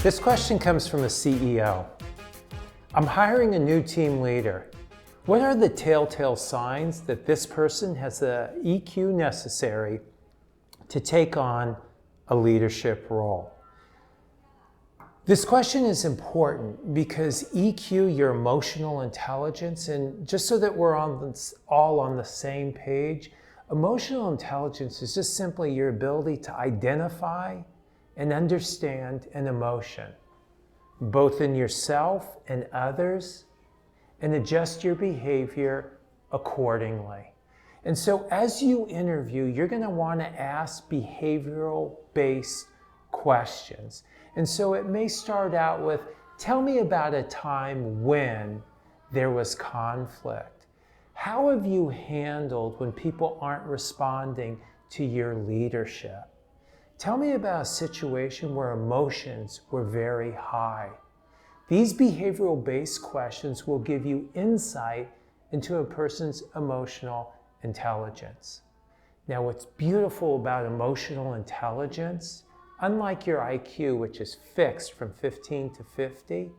This question comes from a CEO. I'm hiring a new team leader. What are the telltale signs that this person has the EQ necessary to take on a leadership role? This question is important because EQ, your emotional intelligence, and just so that we're all on the same page, emotional intelligence is just simply your ability to identify and understand an emotion, both in yourself and others, and adjust your behavior accordingly. And so as you interview, you're going to want to ask behavioral-based questions. And so it may start out with, tell me about a time when there was conflict. How have you handled when people aren't responding to your leadership? Tell me about a situation where emotions were very high. These behavioral-based questions will give you insight into a person's emotional intelligence. Now, what's beautiful about emotional intelligence, unlike your IQ, which is fixed from 15 to 50,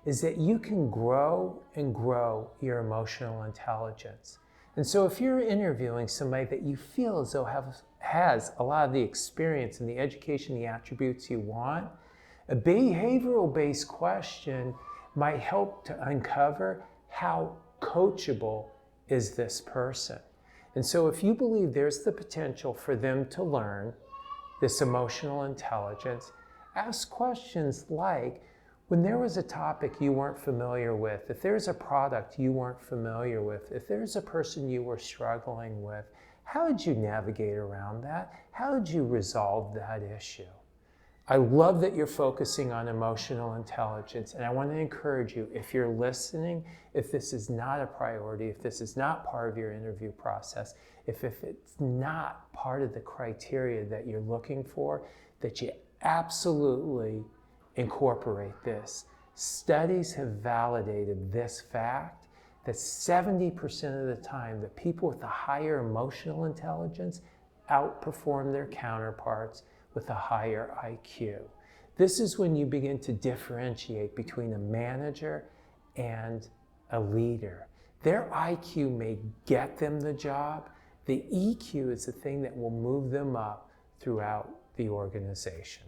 is that you can grow and grow your emotional intelligence. And so if you're interviewing somebody that you feel as though has a lot of the experience and the education, the attributes you want, a behavioral-based question might help to uncover how coachable is this person. And so if you believe there's the potential for them to learn this emotional intelligence, ask questions like, when there was a topic you weren't familiar with, if there's a product you weren't familiar with, if there's a person you were struggling with, how did you navigate around that? How did you resolve that issue? I love that you're focusing on emotional intelligence, and I want to encourage you, if you're listening, if this is not a priority, if this is not part of your interview process, if it's not part of the criteria that you're looking for, that you absolutely incorporate this. Studies have validated this fact that 70% of the time, the people with the higher emotional intelligence outperform their counterparts with a higher IQ. This is when you begin to differentiate between a manager and a leader. Their IQ may get them the job. The EQ is the thing that will move them up throughout the organization.